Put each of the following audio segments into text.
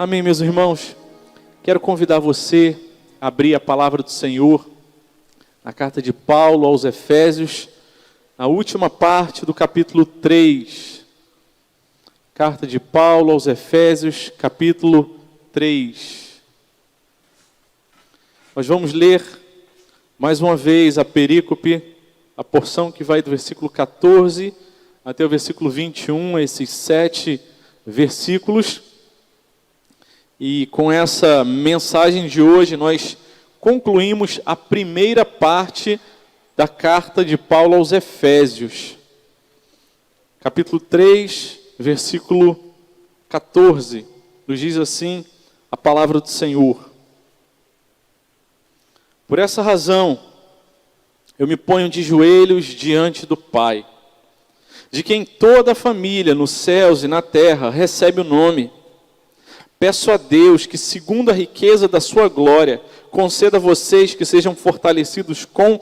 Amém, meus irmãos? Quero convidar você a abrir a palavra do Senhor na carta de Paulo aos Efésios, na última parte do capítulo 3. Carta de Paulo aos Efésios, capítulo 3. Nós vamos ler mais uma vez a perícope, a porção que vai do versículo 14 até o versículo 21, esses 7 versículos. E com essa mensagem de hoje, nós concluímos a primeira parte da carta de Paulo aos Efésios. Capítulo 3, versículo 14, nos diz assim a palavra do Senhor. Por essa razão, eu me ponho de joelhos diante do Pai, de quem toda a família nos céus e na terra recebe o nome. Peço a Deus que, segundo a riqueza da sua glória, conceda a vocês que sejam fortalecidos com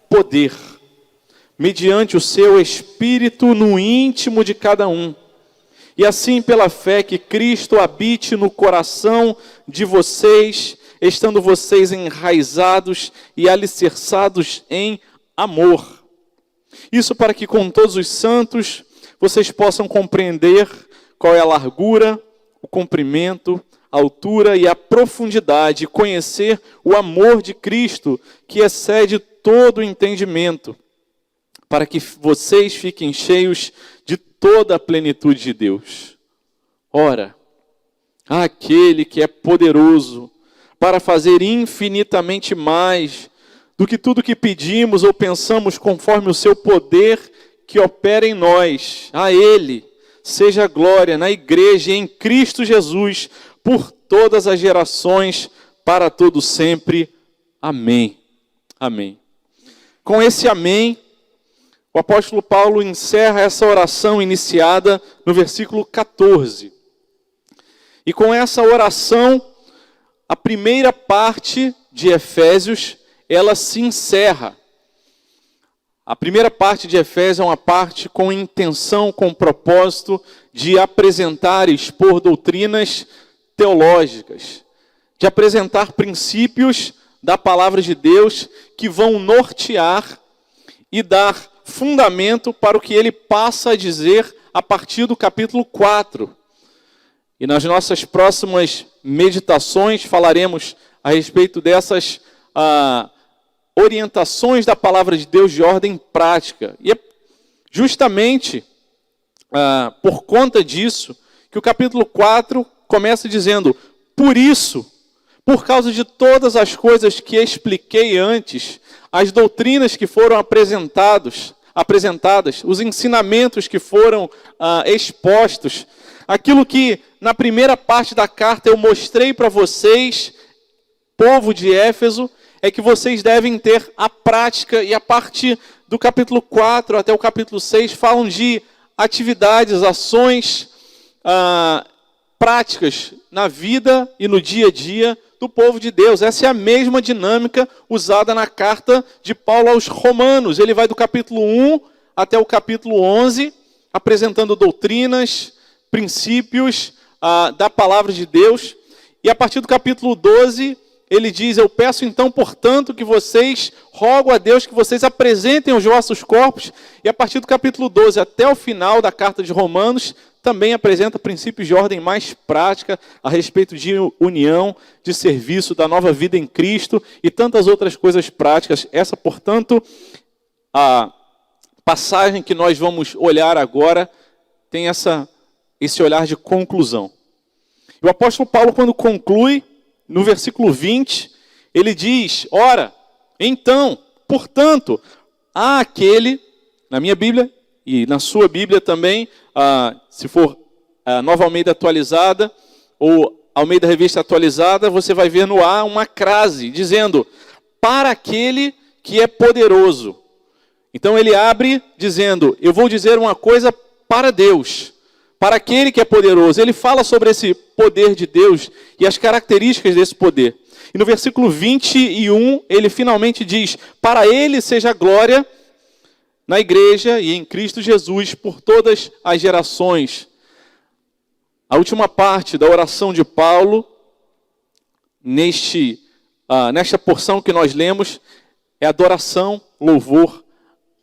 poder, mediante o seu Espírito no íntimo de cada um. E assim, pela fé, que Cristo habite no coração de vocês, estando vocês enraizados e alicerçados em amor. Isso para que com todos os santos vocês possam compreender qual é a largura, o comprimento, a altura e a profundidade, conhecer o amor de Cristo, que excede todo o entendimento, para que vocês fiquem cheios de toda a plenitude de Deus. Ora, aquele que é poderoso para fazer infinitamente mais do que tudo que pedimos ou pensamos, conforme o seu poder que opera em nós, a Ele seja a glória na igreja e em Cristo Jesus, por todas as gerações, para todo sempre. Amém. Amém. Com esse amém, o apóstolo Paulo encerra essa oração iniciada no versículo 14. E com essa oração, a primeira parte de Efésios, ela se encerra. A primeira parte de Efésios é uma parte com intenção, com propósito de apresentar e expor doutrinas teológicas, de apresentar princípios da palavra de Deus que vão nortear e dar fundamento para o que ele passa a dizer a partir do capítulo 4. E nas nossas próximas meditações falaremos a respeito dessas orientações da palavra de Deus de ordem prática. E é justamente por conta disso que o capítulo 4 começa dizendo: por isso, por causa de todas as coisas que expliquei antes, as doutrinas que foram apresentadas, os ensinamentos que foram expostos, aquilo que na primeira parte da carta eu mostrei para vocês, povo de Éfeso, é que vocês devem ter a prática, e a partir do capítulo 4 até o capítulo 6 falam de atividades, ações práticas na vida e no dia a dia do povo de Deus. Essa é a mesma dinâmica usada na carta de Paulo aos Romanos. Ele vai do capítulo 1 até o capítulo 11, apresentando doutrinas, princípios da palavra de Deus. E a partir do capítulo 12, ele diz: eu peço então, portanto, que vocês, rogo a Deus que vocês apresentem os vossos corpos. E a partir do capítulo 12 até o final da carta de Romanos, também apresenta princípios de ordem mais prática a respeito de união, de serviço, da nova vida em Cristo e tantas outras coisas práticas. Essa, portanto, a passagem que nós vamos olhar agora tem esse olhar de conclusão. E o apóstolo Paulo, quando conclui, no versículo 20, ele diz: ora, então, portanto, há aquele, na minha Bíblia e na sua Bíblia também, se for Nova Almeida atualizada ou Almeida Revista atualizada, você vai ver no A uma crase dizendo: para aquele que é poderoso. Então ele abre dizendo: eu vou dizer uma coisa para Deus, para aquele que é poderoso. Ele fala sobre esse poder de Deus e as características desse poder. E no versículo 21, ele finalmente diz: para ele seja a glória na igreja e em Cristo Jesus por todas as gerações. A última parte da oração de Paulo, nesta porção que nós lemos, é adoração, louvor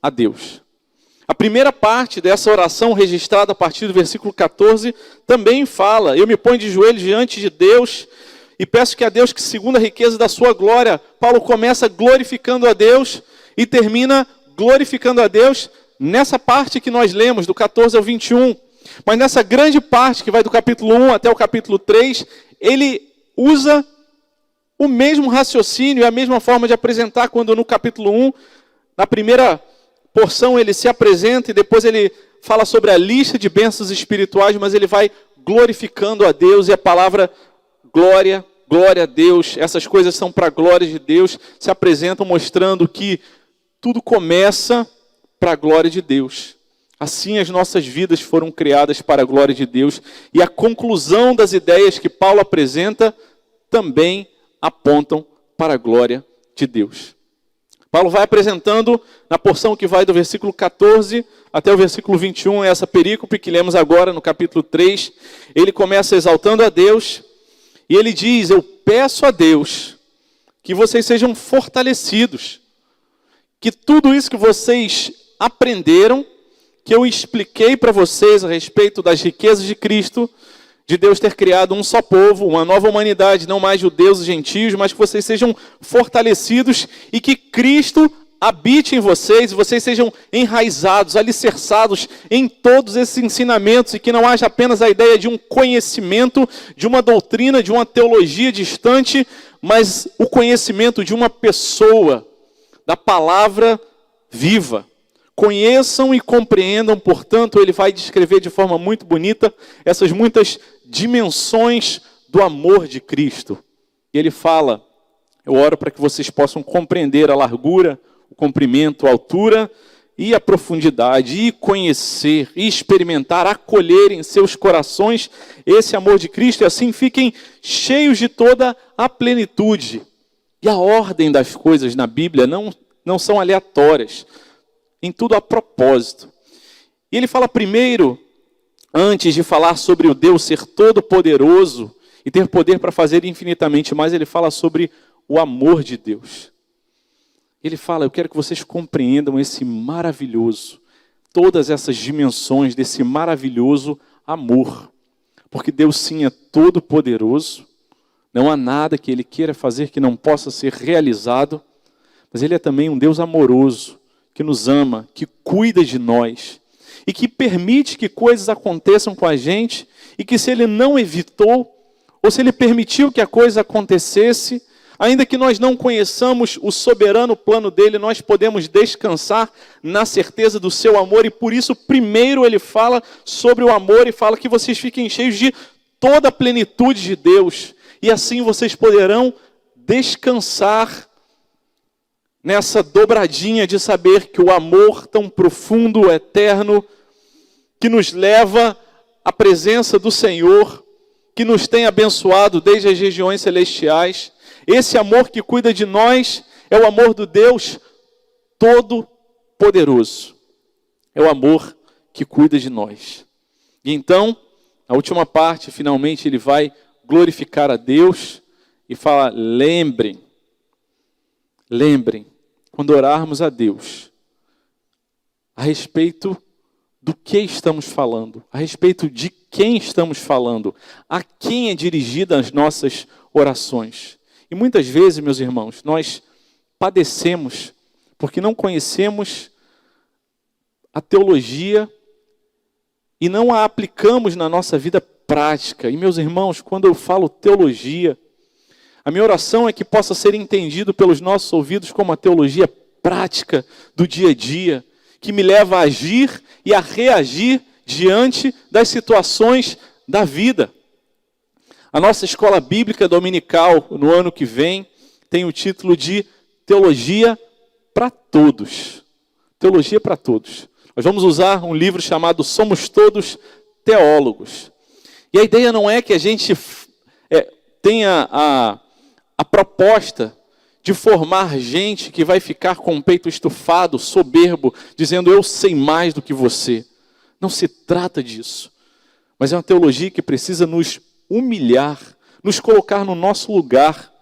a Deus. A primeira parte dessa oração, registrada a partir do versículo 14, também fala: eu me ponho de joelhos diante de Deus e peço que a Deus, que segundo a riqueza da sua glória, Paulo começa glorificando a Deus e termina glorificando a Deus nessa parte que nós lemos, do 14 ao 21. Mas nessa grande parte, que vai do capítulo 1 até o capítulo 3, ele usa o mesmo raciocínio e a mesma forma de apresentar, quando no capítulo 1, na primeira porção, ele se apresenta e depois ele fala sobre a lista de bênçãos espirituais, mas ele vai glorificando a Deus, e a palavra glória, glória a Deus, essas coisas são para a glória de Deus, se apresentam mostrando que tudo começa para a glória de Deus. Assim as nossas vidas foram criadas para a glória de Deus, e a conclusão das ideias que Paulo apresenta também apontam para a glória de Deus. Paulo vai apresentando, na porção que vai do versículo 14 até o versículo 21, essa perícope que lemos agora no capítulo 3, ele começa exaltando a Deus, e ele diz: eu peço a Deus que vocês sejam fortalecidos, que tudo isso que vocês aprenderam, que eu expliquei para vocês a respeito das riquezas de Cristo, de Deus ter criado um só povo, uma nova humanidade, não mais judeus e gentios, mas que vocês sejam fortalecidos e que Cristo habite em vocês, e vocês sejam enraizados, alicerçados em todos esses ensinamentos, e que não haja apenas a ideia de um conhecimento, de uma doutrina, de uma teologia distante, mas o conhecimento de uma pessoa, da palavra viva. Conheçam e compreendam, portanto, ele vai descrever de forma muito bonita essas muitas dimensões do amor de Cristo. E ele fala: eu oro para que vocês possam compreender a largura, o comprimento, a altura e a profundidade, e conhecer, e experimentar, acolher em seus corações esse amor de Cristo, e assim fiquem cheios de toda a plenitude. E a ordem das coisas na Bíblia não são aleatórias. Em tudo há propósito. E ele fala primeiro, antes de falar sobre o Deus ser todo-poderoso e ter poder para fazer infinitamente mais, ele fala sobre o amor de Deus. Ele fala: eu quero que vocês compreendam esse maravilhoso, todas essas dimensões desse maravilhoso amor. Porque Deus sim é todo-poderoso, não há nada que ele queira fazer que não possa ser realizado, mas ele é também um Deus amoroso, que nos ama, que cuida de nós, e que permite que coisas aconteçam com a gente, e que se ele não evitou, ou se ele permitiu que a coisa acontecesse, ainda que nós não conheçamos o soberano plano dele, nós podemos descansar na certeza do seu amor, e por isso primeiro ele fala sobre o amor, e fala que vocês fiquem cheios de toda a plenitude de Deus, e assim vocês poderão descansar nessa dobradinha de saber que o amor tão profundo, eterno, que nos leva à presença do Senhor, que nos tem abençoado desde as regiões celestiais, esse amor que cuida de nós é o amor do Deus Todo-Poderoso. É o amor que cuida de nós. E então, a última parte, finalmente, ele vai glorificar a Deus e fala: lembrem, quando orarmos a Deus, a respeito do que estamos falando, a respeito de quem estamos falando, a quem é dirigida as nossas orações. E muitas vezes, meus irmãos, nós padecemos porque não conhecemos a teologia e não a aplicamos na nossa vida prática. E, meus irmãos, quando eu falo teologia, a minha oração é que possa ser entendido pelos nossos ouvidos como a teologia prática do dia a dia, que me leva a agir e a reagir diante das situações da vida. A nossa escola bíblica dominical, no ano que vem, tem o título de Teologia para Todos. Teologia para Todos. Nós vamos usar um livro chamado Somos Todos Teólogos. E a ideia não é que a gente tenha a proposta de formar gente que vai ficar com o peito estufado, soberbo, dizendo: eu sei mais do que você. Não se trata disso. mas é uma teologia que precisa nos humilhar, nos colocar no nosso lugar.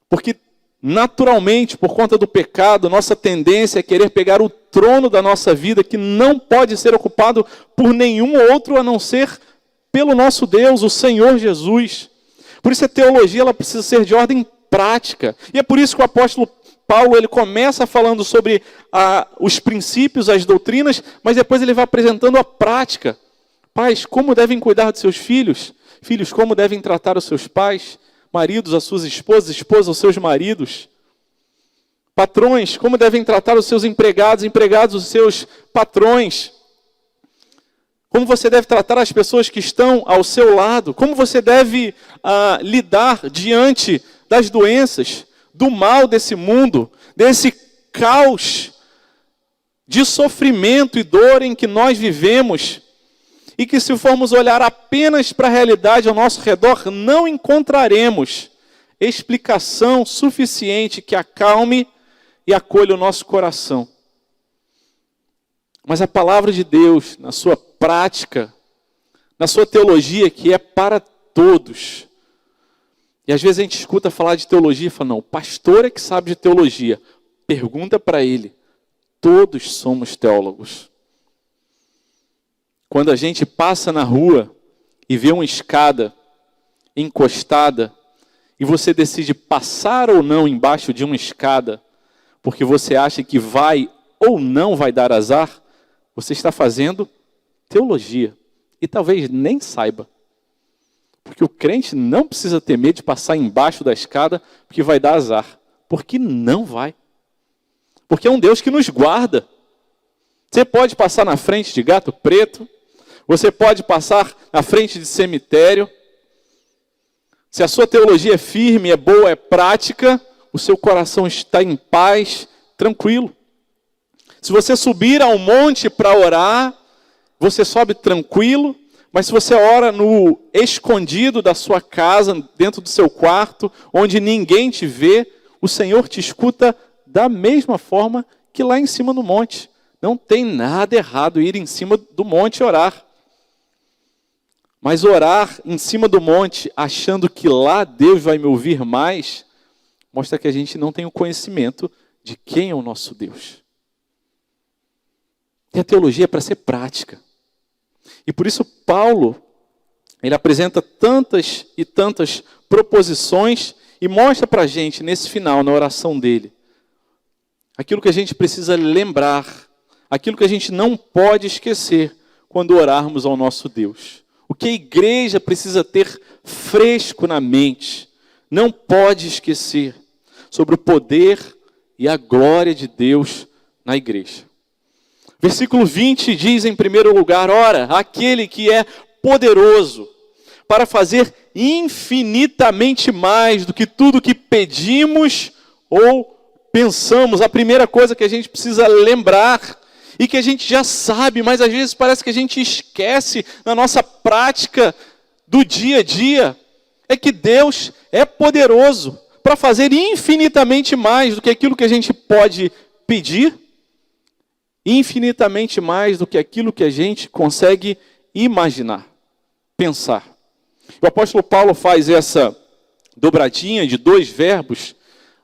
Porque, naturalmente, por conta do pecado, nossa tendência é querer pegar o trono da nossa vida, que não pode ser ocupado por nenhum outro a não ser pelo nosso Deus, o Senhor Jesus. Por isso a teologia ela precisa ser de ordem prática. E é por isso que o apóstolo Paulo ele começa falando sobre os princípios, as doutrinas, mas depois ele vai apresentando a prática. Pais, como devem cuidar de seus filhos? Filhos, como devem tratar os seus pais? Maridos, as suas esposas, esposas, os seus maridos? Patrões, como devem tratar os seus empregados, empregados, os seus patrões? Como você deve tratar as pessoas que estão ao seu lado? Como você deve lidar diante das doenças, do mal desse mundo, desse caos de sofrimento e dor em que nós vivemos? E que se formos olhar apenas para a realidade ao nosso redor, não encontraremos explicação suficiente que acalme e acolha o nosso coração. Mas a palavra de Deus, na sua prática, na sua teologia, que é para todos. E às vezes a gente escuta falar de teologia e fala, não, o pastor é que sabe de teologia. Pergunta para ele. Todos somos teólogos. Quando a gente passa na rua e vê uma escada encostada, e você decide passar ou não embaixo de uma escada, porque você acha que vai ou não vai dar azar, você está fazendo teologia. E talvez nem saiba. Porque o crente não precisa ter medo de passar embaixo da escada, porque vai dar azar. Porque não vai. Porque é um Deus que nos guarda. Você pode passar na frente de gato preto, você pode passar na frente de cemitério. Se a sua teologia é firme, é boa, é prática, o seu coração está em paz, tranquilo. Se você subir ao monte para orar, você sobe tranquilo, mas se você ora no escondido da sua casa, dentro do seu quarto, onde ninguém te vê, o Senhor te escuta da mesma forma que lá em cima do monte. Não tem nada errado ir em cima do monte orar. Mas orar em cima do monte, achando que lá Deus vai me ouvir mais, mostra que a gente não tem o conhecimento de quem é o nosso Deus. E a teologia é para ser prática. E por isso Paulo, ele apresenta tantas e tantas proposições e mostra para a gente, nesse final, na oração dele, aquilo que a gente precisa lembrar, aquilo que a gente não pode esquecer quando orarmos ao nosso Deus. O que a igreja precisa ter fresco na mente, não pode esquecer sobre o poder e a glória de Deus na igreja. Versículo 20 diz em primeiro lugar, ora, aquele que é poderoso para fazer infinitamente mais do que tudo que pedimos ou pensamos. A primeira coisa que a gente precisa lembrar e que a gente já sabe, mas às vezes parece que a gente esquece na nossa prática do dia a dia, é que Deus é poderoso para fazer infinitamente mais do que aquilo que a gente pode pedir, infinitamente mais do que aquilo que a gente consegue imaginar, pensar. O apóstolo Paulo faz essa dobradinha de dois verbos,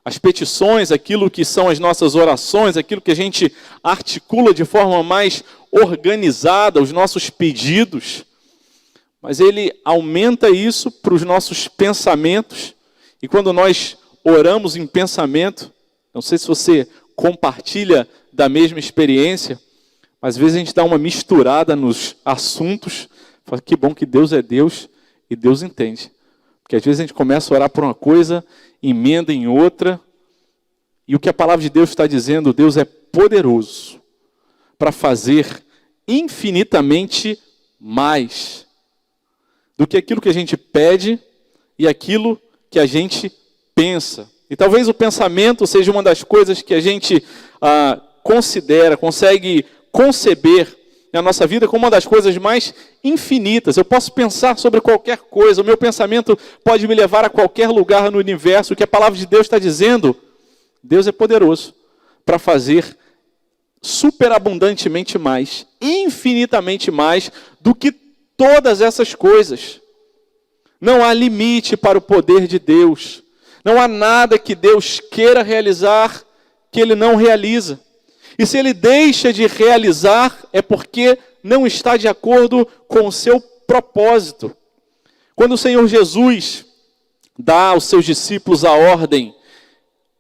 as petições, aquilo que são as nossas orações, aquilo que a gente articula de forma mais organizada, os nossos pedidos. Mas ele aumenta isso para os nossos pensamentos. E quando nós oramos em pensamento, não sei se você compartilha da mesma experiência, mas às vezes a gente dá uma misturada nos assuntos. Fala, que bom que Deus é Deus e Deus entende. Porque às vezes a gente começa a orar por uma coisa, emenda em outra, e o que a palavra de Deus está dizendo, Deus é poderoso para fazer infinitamente mais do que aquilo que a gente pede e aquilo que a gente pensa. E talvez o pensamento seja uma das coisas que a gente considera, consegue conceber na nossa vida como uma das coisas mais infinitas. Eu posso pensar sobre qualquer coisa, o meu pensamento pode me levar a qualquer lugar no universo. O que a palavra de Deus está dizendo, Deus é poderoso para fazer superabundantemente mais, infinitamente mais do que todas essas coisas. Não há limite para o poder de Deus. Não há nada que Deus queira realizar que Ele não realiza. E se Ele deixa de realizar, é porque não está de acordo com o seu propósito. Quando o Senhor Jesus dá aos seus discípulos a ordem,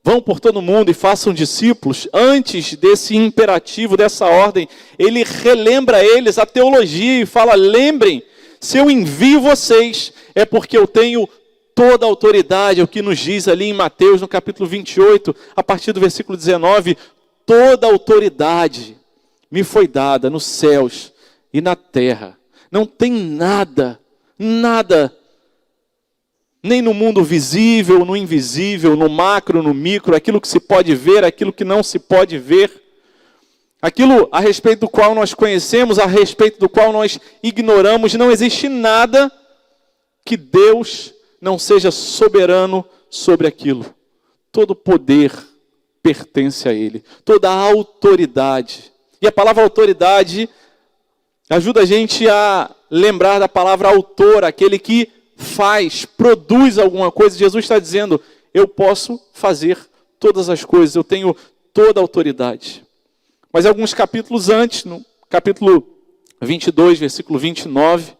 vão por todo mundo e façam discípulos, antes desse imperativo, dessa ordem, Ele relembra a eles a teologia e fala, lembrem, se eu envio vocês, é porque eu tenho toda a autoridade, é o que nos diz ali em Mateus, no capítulo 28, a partir do versículo 19, toda a autoridade me foi dada nos céus e na terra. Não tem nada, nem no mundo visível, no invisível, no macro, no micro, aquilo que se pode ver, aquilo que não se pode ver, aquilo a respeito do qual nós conhecemos, a respeito do qual nós ignoramos, não existe nada que Deus não seja soberano sobre aquilo. Todo poder pertence a Ele, toda a autoridade. E a palavra autoridade ajuda a gente a lembrar da palavra autor, aquele que faz, produz alguma coisa. Jesus está dizendo, eu posso fazer todas as coisas, eu tenho toda a autoridade. Mas alguns capítulos antes, no capítulo 22, versículo 29,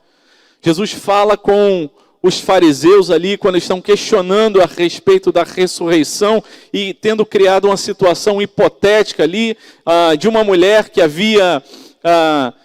Jesus fala com os fariseus ali, quando estão questionando a respeito da ressurreição e tendo criado uma situação hipotética ali, de uma mulher que havia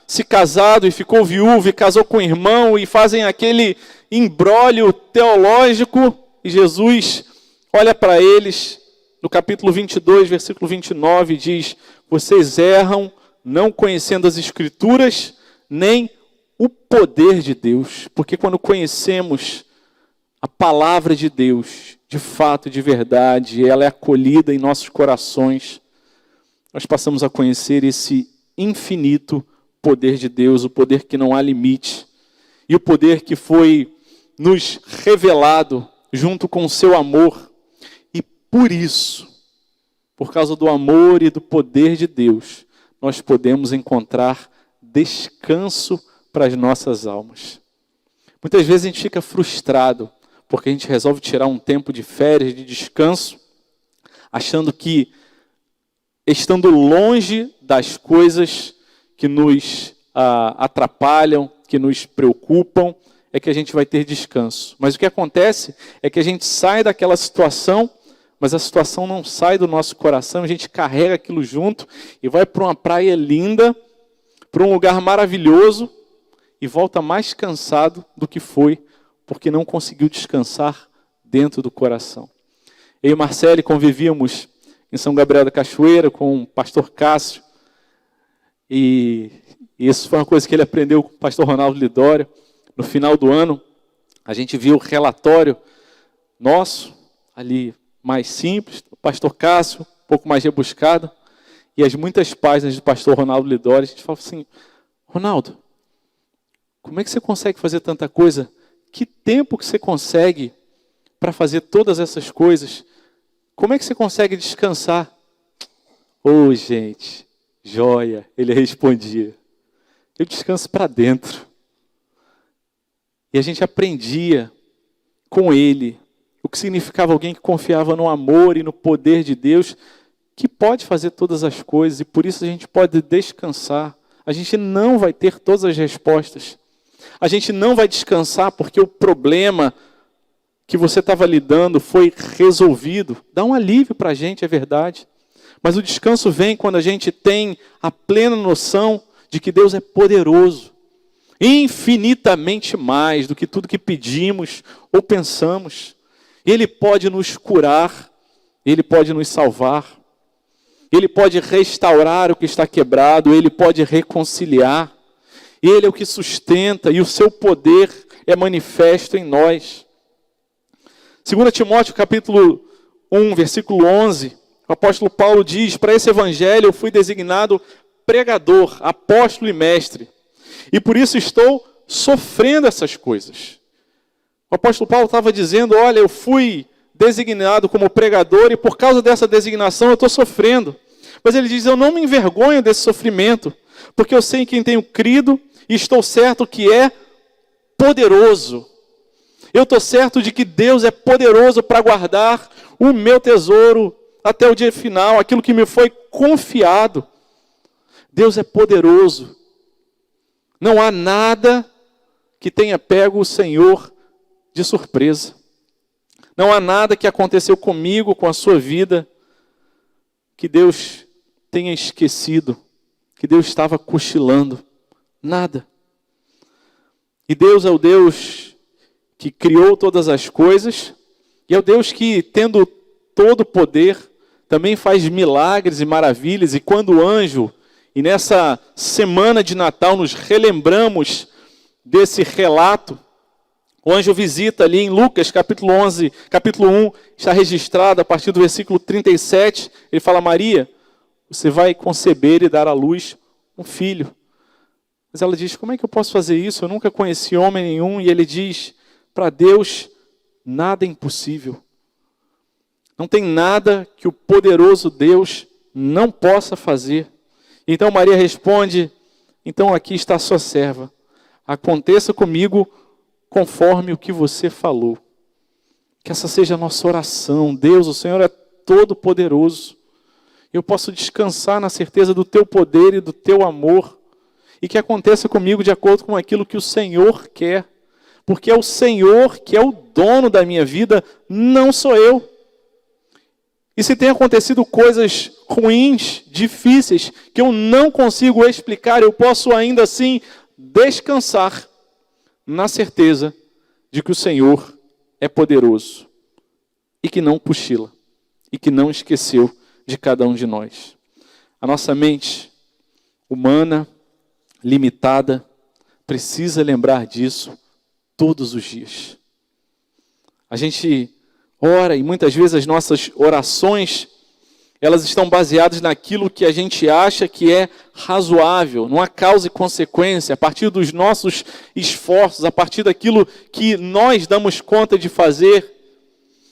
se casado e ficou viúva e casou com o irmão e fazem aquele imbróglio teológico, e Jesus olha para eles, no capítulo 22, versículo 29, diz, vocês erram não conhecendo as Escrituras, nem o poder de Deus, porque quando conhecemos a palavra de Deus, de fato, de verdade, ela é acolhida em nossos corações, nós passamos a conhecer esse infinito poder de Deus, o poder que não há limite, e o poder que foi nos revelado junto com o seu amor, e por isso, por causa do amor e do poder de Deus, nós podemos encontrar descanso para as nossas almas. Muitas vezes a gente fica frustrado, porque a gente resolve tirar um tempo de férias, de descanso, achando que, estando longe das coisas que nos atrapalham, que nos preocupam, é que a gente vai ter descanso. Mas o que acontece é que a gente sai daquela situação, mas a situação não sai do nosso coração, a gente carrega aquilo junto e vai para uma praia linda, para um lugar maravilhoso, e volta mais cansado do que foi, porque não conseguiu descansar dentro do coração. Eu e Marcele convivíamos em São Gabriel da Cachoeira com o pastor Cássio, e isso foi uma coisa que ele aprendeu com o pastor Ronaldo Lidório. No final do ano, a gente viu o relatório nosso, ali mais simples, o pastor Cássio, um pouco mais rebuscado, e as muitas páginas do pastor Ronaldo Lidório. A gente falava assim, Ronaldo, como é que você consegue fazer tanta coisa? Que tempo que você consegue para fazer todas essas coisas? Como é que você consegue descansar? Ô, gente, joia, ele respondia. Eu descanso para dentro. E a gente aprendia com ele o que significava alguém que confiava no amor e no poder de Deus, que pode fazer todas as coisas, e por isso a gente pode descansar. A gente não vai ter todas as respostas. A gente não vai descansar porque o problema que você estava lidando foi resolvido. Dá um alívio para a gente, é verdade. Mas o descanso vem quando a gente tem a plena noção de que Deus é poderoso, infinitamente mais do que tudo que pedimos ou pensamos. Ele pode nos curar, Ele pode nos salvar, Ele pode restaurar o que está quebrado, Ele pode reconciliar. Ele é o que sustenta e o seu poder é manifesto em nós. 2 Timóteo capítulo 1, versículo 11, o apóstolo Paulo diz, para esse evangelho eu fui designado pregador, apóstolo e mestre, e por isso estou sofrendo essas coisas. O apóstolo Paulo estava dizendo, olha, eu fui designado como pregador e por causa dessa designação eu estou sofrendo. Mas ele diz, eu não me envergonho desse sofrimento, porque eu sei em quem tenho crido e estou certo que é poderoso. Eu estou certo de que Deus é poderoso para guardar o meu tesouro até o dia final, aquilo que me foi confiado. Deus é poderoso. Não há nada que tenha pego o Senhor de surpresa. Não há nada que aconteceu comigo, com a sua vida, que Deus tenha esquecido, que Deus estava cochilando. Nada. E Deus é o Deus que criou todas as coisas, e é o Deus que, tendo todo o poder, também faz milagres e maravilhas. E quando o anjo, e nessa semana de Natal, nos relembramos desse relato, o anjo visita ali em Lucas, capítulo 11, capítulo 1, está registrado a partir do versículo 37, ele fala: Maria, você vai conceber e dar à luz um filho. Mas ela diz: como é que eu posso fazer isso? Eu nunca conheci homem nenhum. E ele diz: para Deus nada é impossível. Não tem nada que o poderoso Deus não possa fazer. Então Maria responde: então aqui está a sua serva. Aconteça comigo conforme o que você falou. Que essa seja a nossa oração. Deus, o Senhor é todo poderoso. Eu posso descansar na certeza do teu poder e do teu amor. E que aconteça comigo de acordo com aquilo que o Senhor quer. Porque é o Senhor que é o dono da minha vida, não sou eu. E se tem acontecido coisas ruins, difíceis, que eu não consigo explicar, eu posso ainda assim descansar na certeza de que o Senhor é poderoso e que não cochila e que não esqueceu de cada um de nós. A nossa mente humana, limitada, precisa lembrar disso todos os dias. A gente ora e muitas vezes as nossas orações, elas estão baseadas naquilo que a gente acha que é razoável, numa causa e consequência, a partir dos nossos esforços, a partir daquilo que nós damos conta de fazer.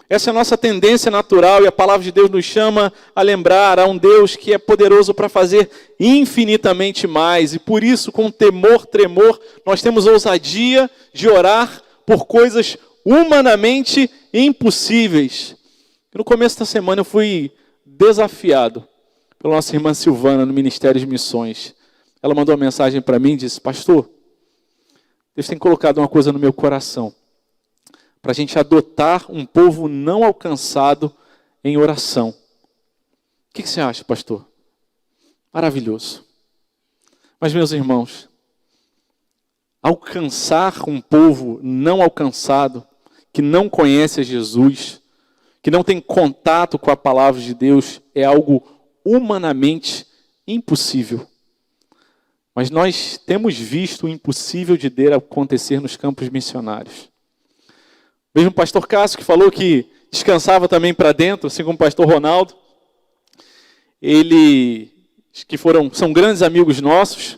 Essa é a nossa tendência natural e a palavra de Deus nos chama a lembrar a um Deus que é poderoso para fazer infinitamente mais. E por isso, com temor, tremor, nós temos ousadia de orar por coisas humanamente impossíveis. No começo da semana eu fui desafiado pela nossa irmã Silvana no Ministério de Missões. Ela mandou uma mensagem para mim e disse: pastor, Deus tem colocado uma coisa no meu coração, para a gente adotar um povo não alcançado em oração. O que você acha, pastor? Maravilhoso. Mas, meus irmãos, alcançar um povo não alcançado, que não conhece a Jesus, que não tem contato com a palavra de Deus, é algo humanamente impossível. Mas nós temos visto o impossível de Deus acontecer nos campos missionários. Mesmo o pastor Cássio, que falou que descansava também para dentro, assim como o pastor Ronaldo, são grandes amigos nossos,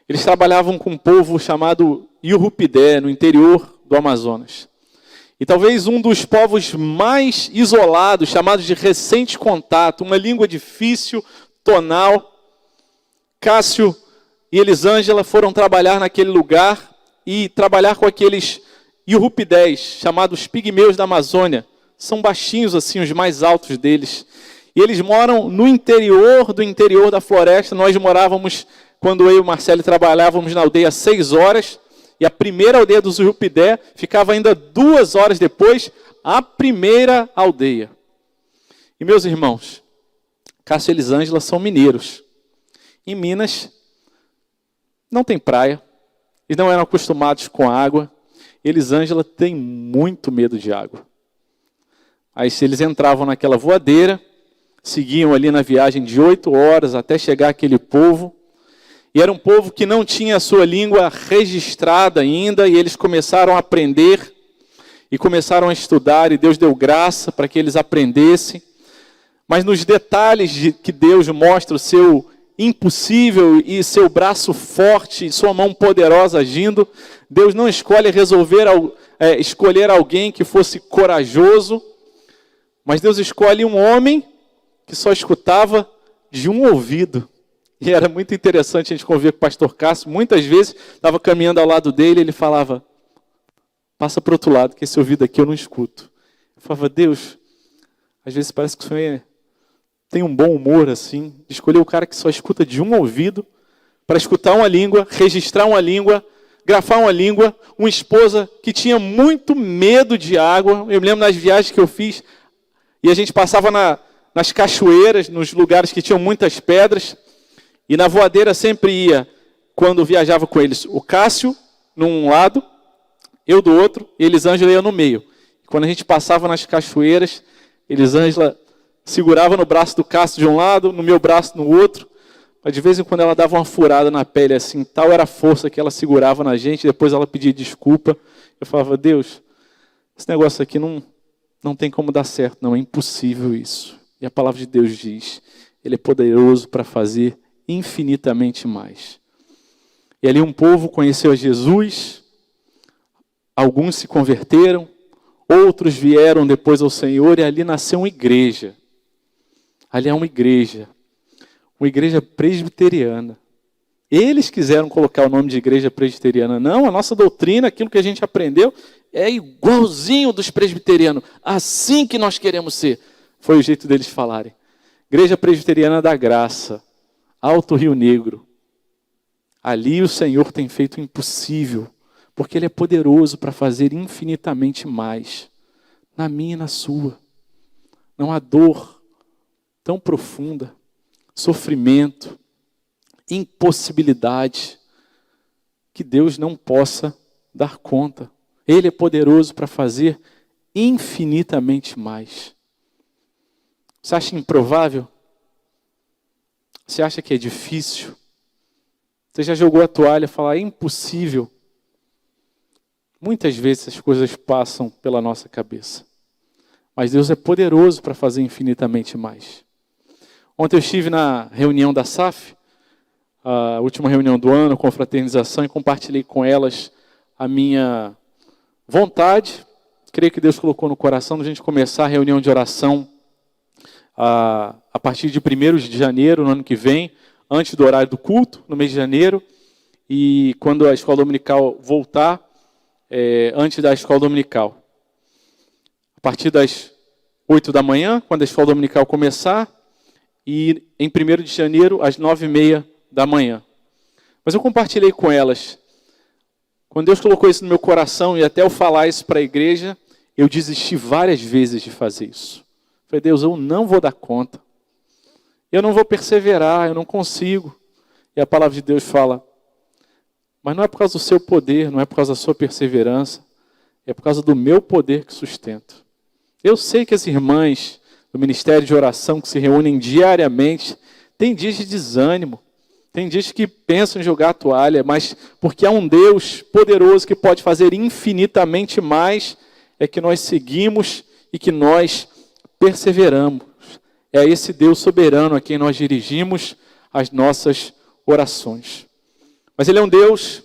eles trabalhavam com um povo chamado Yurupidé, no interior do Amazonas. E talvez um dos povos mais isolados, chamados de recente contato, uma língua difícil, tonal. Cássio e Elisângela foram trabalhar naquele lugar e trabalhar com aqueles Yurupidés, chamados pigmeus da Amazônia. São baixinhos assim, os mais altos deles. E eles moram no interior do interior da floresta. Nós morávamos, quando eu e o Marcelo trabalhávamos na aldeia 6 horas, e a primeira aldeia dos Yurupidé ficava ainda 2 horas depois, a primeira aldeia. E meus irmãos, Cássio e Elisângela são mineiros. Em Minas, não tem praia, eles não eram acostumados com água. Elisângela tem muito medo de água. Aí eles entravam naquela voadeira, seguiam ali na viagem de 8 horas até chegar aquele povo. E era um povo que não tinha a sua língua registrada ainda, e eles começaram a aprender, e começaram a estudar, e Deus deu graça para que eles aprendessem. Mas nos detalhes de que Deus mostra o seu impossível e seu braço forte, sua mão poderosa agindo, Deus não escolhe escolher alguém que fosse corajoso, mas Deus escolhe um homem que só escutava de um ouvido. E era muito interessante a gente conviver com o pastor Cássio. Muitas vezes, estava caminhando ao lado dele, ele falava: passa para o outro lado, que esse ouvido aqui eu não escuto. Eu falava, Deus, às vezes parece que o Senhor tem um bom humor assim, de escolher o cara que só escuta de um ouvido, para escutar uma língua, registrar uma língua, grafar uma língua, uma esposa que tinha muito medo de água. Eu me lembro nas viagens que eu fiz, e a gente passava nas cachoeiras, nos lugares que tinham muitas pedras, e na voadeira sempre ia, quando viajava com eles, o Cássio num lado, eu do outro, e Elisângela ia no meio. Quando a gente passava nas cachoeiras, Elisângela segurava no braço do Cássio de um lado, no meu braço no outro, mas de vez em quando ela dava uma furada na pele assim, tal era a força que ela segurava na gente, depois ela pedia desculpa. Eu falava, Deus, esse negócio aqui não tem como dar certo, não, é impossível isso. E a palavra de Deus diz, Ele é poderoso para fazer infinitamente mais. E ali um povo conheceu a Jesus, alguns se converteram, outros vieram depois ao Senhor, e ali nasceu uma igreja. Ali é uma igreja presbiteriana. Eles quiseram colocar o nome de igreja presbiteriana. Não, a nossa doutrina, aquilo que a gente aprendeu, é igualzinho dos presbiterianos. Assim que nós queremos ser. Foi o jeito deles falarem. Igreja Presbiteriana da Graça, Alto Rio Negro. Ali o Senhor tem feito o impossível, porque Ele é poderoso para fazer infinitamente mais, na minha e na sua. Não há dor tão profunda, sofrimento, impossibilidade, que Deus não possa dar conta. Ele é poderoso para fazer infinitamente mais. Você acha improvável? Você acha que é difícil? Você já jogou a toalha e falou, é impossível? Muitas vezes as coisas passam pela nossa cabeça. Mas Deus é poderoso para fazer infinitamente mais. Ontem eu estive na reunião da SAF, a última reunião do ano, com fraternização, e compartilhei com elas a minha vontade. Creio que Deus colocou no coração de a gente começar a reunião de oração a partir de 1º de janeiro, no ano que vem, antes do horário do culto, no mês de janeiro, e quando a escola dominical voltar, antes da escola dominical. A partir das 8 da manhã, quando a escola dominical começar, e em 1º de janeiro, às 9h30 da manhã. Mas eu compartilhei com elas, quando Deus colocou isso no meu coração, e até eu falar isso para a igreja, eu desisti várias vezes de fazer isso. Falei, Deus, eu não vou dar conta. Eu não vou perseverar, eu não consigo. E a palavra de Deus fala, mas não é por causa do seu poder, não é por causa da sua perseverança, é por causa do meu poder que sustento. Eu sei que as irmãs do Ministério de Oração que se reúnem diariamente, tem dias de desânimo, tem dias que pensam em jogar a toalha, mas porque há um Deus poderoso que pode fazer infinitamente mais, é que nós seguimos e que nós perseveramos. É esse Deus soberano a quem nós dirigimos as nossas orações. Mas Ele é um Deus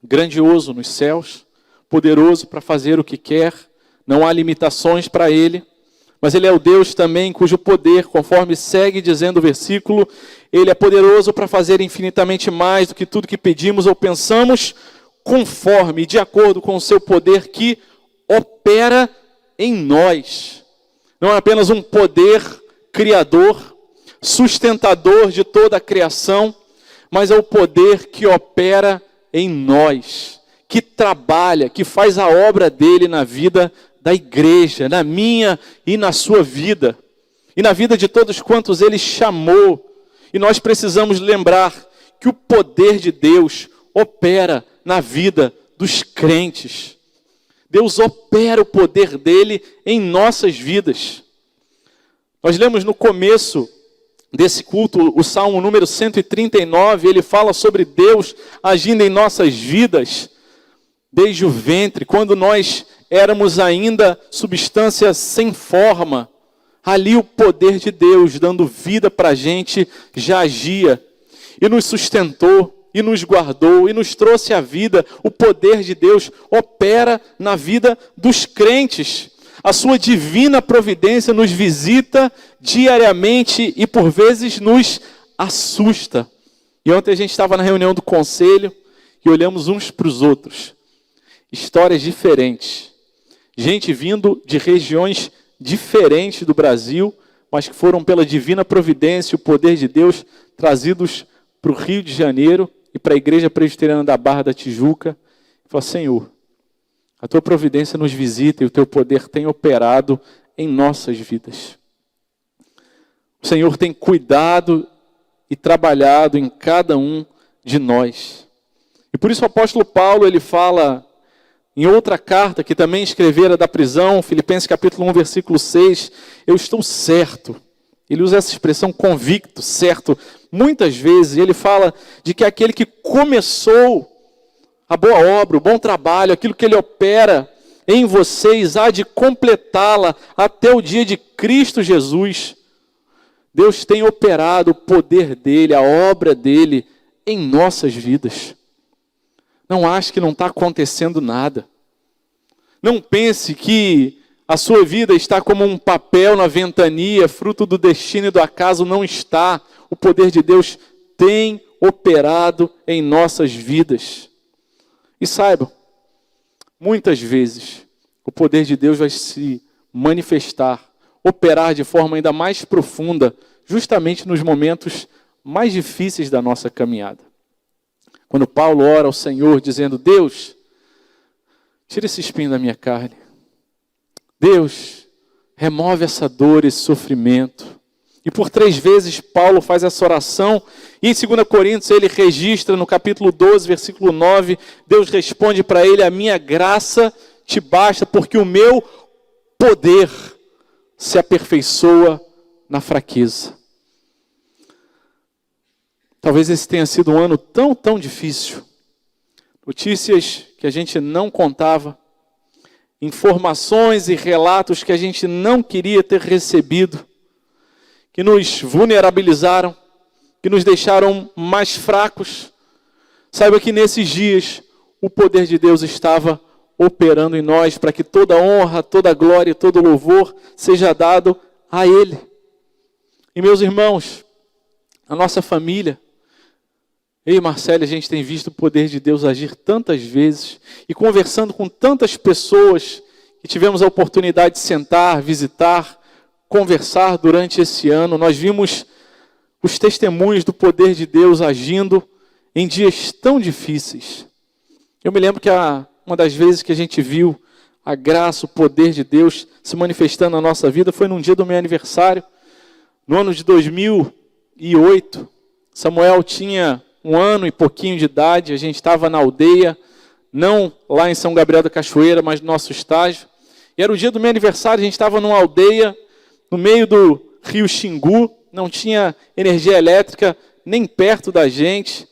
grandioso nos céus, poderoso para fazer o que quer, não há limitações para Ele, mas Ele é o Deus também cujo poder, conforme segue dizendo o versículo, Ele é poderoso para fazer infinitamente mais do que tudo que pedimos ou pensamos, conforme, de acordo com o seu poder que opera em nós. Não é apenas um poder criador, sustentador de toda a criação, mas é o poder que opera em nós, que trabalha, que faz a obra dele na vida da igreja, na minha e na sua vida, e na vida de todos quantos ele chamou. E nós precisamos lembrar que o poder de Deus opera na vida dos crentes. Deus opera o poder dele em nossas vidas. Nós lemos no começo desse culto, o Salmo número 139, ele fala sobre Deus agindo em nossas vidas desde o ventre, quando nós éramos ainda substância sem forma. Ali o poder de Deus, dando vida para a gente, já agia e nos sustentou, e nos guardou, e nos trouxe a vida. O poder de Deus opera na vida dos crentes. A sua divina providência nos visita diariamente e por vezes nos assusta. E ontem a gente estava na reunião do conselho e olhamos uns para os outros. histórias diferentes. Gente vindo de regiões diferentes do Brasil, mas que foram pela divina providência e o poder de Deus trazidos para o Rio de Janeiro e para a Igreja Presbiteriana da Barra da Tijuca. E falou: Senhor, a tua providência nos visita e o teu poder tem operado em nossas vidas. O Senhor tem cuidado e trabalhado em cada um de nós. E por isso o apóstolo Paulo, ele fala em outra carta que também escrevera da prisão, Filipenses capítulo 1, versículo 6, eu estou certo. Ele usa essa expressão convicto, certo, muitas vezes. Ele fala de que aquele que começou a boa obra, o bom trabalho, aquilo que ele opera em vocês, há de completá-la até o dia de Cristo Jesus. Deus tem operado o poder dele, a obra dele em nossas vidas. Não ache que não está acontecendo nada. Não pense que a sua vida está como um papel na ventania, fruto do destino e do acaso. Não está. O poder de Deus tem operado em nossas vidas. E saibam, muitas vezes o poder de Deus vai se manifestar, operar de forma ainda mais profunda, justamente nos momentos mais difíceis da nossa caminhada. Quando Paulo ora ao Senhor dizendo: Deus, tira esse espinho da minha carne. Deus, remove essa dor, esse sofrimento. E por 3 vezes Paulo faz essa oração. E em 2 Coríntios ele registra no capítulo 12, versículo 9, Deus responde para ele: a minha graça te basta, porque o meu poder se aperfeiçoa na fraqueza. Talvez esse tenha sido um ano tão difícil. Notícias que a gente não contava, informações e relatos que a gente não queria ter recebido, que nos vulnerabilizaram, que nos deixaram mais fracos. Saiba que nesses dias o poder de Deus estava operando em nós para que toda honra, toda glória e todo louvor seja dado a Ele. E meus irmãos, a nossa família, eu e Marcelo, a gente tem visto o poder de Deus agir tantas vezes e conversando com tantas pessoas que tivemos a oportunidade de sentar, visitar, conversar durante esse ano. Nós vimos os testemunhos do poder de Deus agindo em dias tão difíceis. Eu me lembro que uma das vezes que a gente viu a graça, o poder de Deus se manifestando na nossa vida foi num dia do meu aniversário, no ano de 2008. Samuel tinha 1 ano e pouquinho de idade, a gente estava na aldeia, não lá em São Gabriel da Cachoeira, mas no nosso estágio. E era o dia do meu aniversário, a gente estava numa aldeia, no meio do rio Xingu, não tinha energia elétrica nem perto da gente.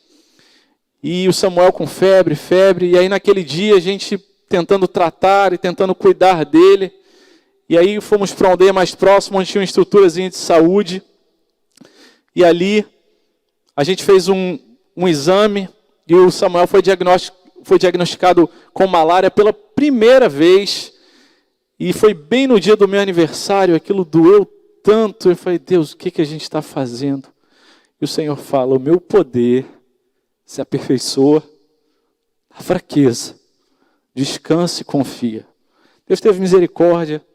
E o Samuel com febre, e aí naquele dia a gente tentando tratar e tentando cuidar dele. E aí fomos para uma aldeia mais próxima, onde tinha uma estruturazinha de saúde. E ali a gente fez um exame e o Samuel foi diagnosticado com malária pela primeira vez. E foi bem no dia do meu aniversário, aquilo doeu tanto. Eu falei: Deus, o que a gente está fazendo? E o Senhor fala: o meu poder se aperfeiçoa na fraqueza. Descanse e confia. Deus teve misericórdia,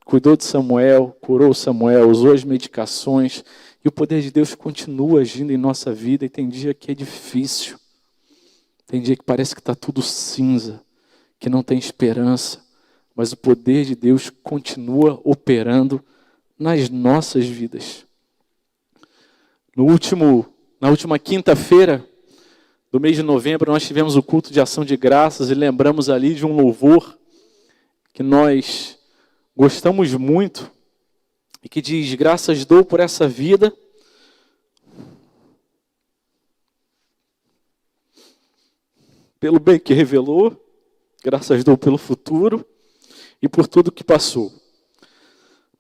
cuidou de Samuel, curou Samuel, usou as medicações. E o poder de Deus continua agindo em nossa vida. E tem dia que é difícil. Tem dia que parece que está tudo cinza, que não tem esperança. Mas o poder de Deus continua operando nas nossas vidas. Na última quinta-feira do mês de novembro, nós tivemos o culto de ação de graças e lembramos ali de um louvor que nós gostamos muito e que diz: graças dou por essa vida, pelo bem que revelou, graças dou pelo futuro e por tudo que passou,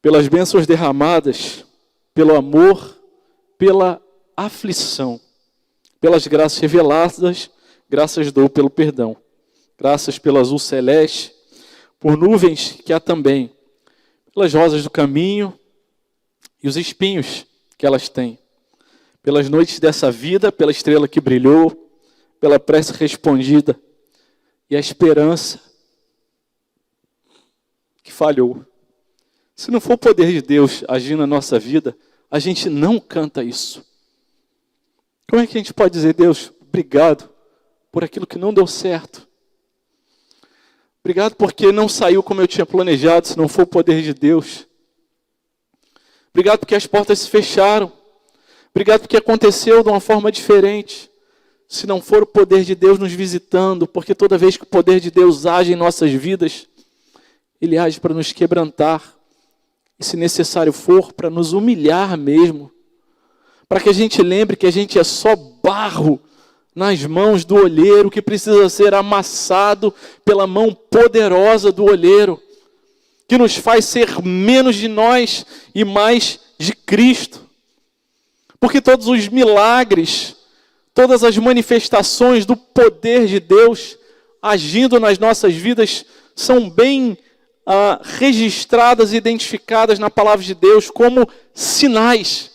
pelas bênçãos derramadas, pelo amor, pela aflição, pelas graças reveladas, graças dou pelo perdão, graças pelo azul celeste, por nuvens que há também, pelas rosas do caminho e os espinhos que elas têm, pelas noites dessa vida, pela estrela que brilhou, pela prece respondida e a esperança que falhou. Se não for o poder de Deus agindo na nossa vida, a gente não canta isso. Como é que a gente pode dizer, Deus, obrigado por aquilo que não deu certo? Obrigado porque não saiu como eu tinha planejado, se não for o poder de Deus. Obrigado porque as portas se fecharam. Obrigado porque aconteceu de uma forma diferente. Se não for o poder de Deus nos visitando, porque toda vez que o poder de Deus age em nossas vidas, Ele age para nos quebrantar. E se necessário for, para nos humilhar mesmo. Para que a gente lembre que a gente é só barro nas mãos do olheiro, que precisa ser amassado pela mão poderosa do olheiro, que nos faz ser menos de nós e mais de Cristo. Porque todos os milagres, todas as manifestações do poder de Deus agindo nas nossas vidas são bem registradas e identificadas na palavra de Deus como sinais.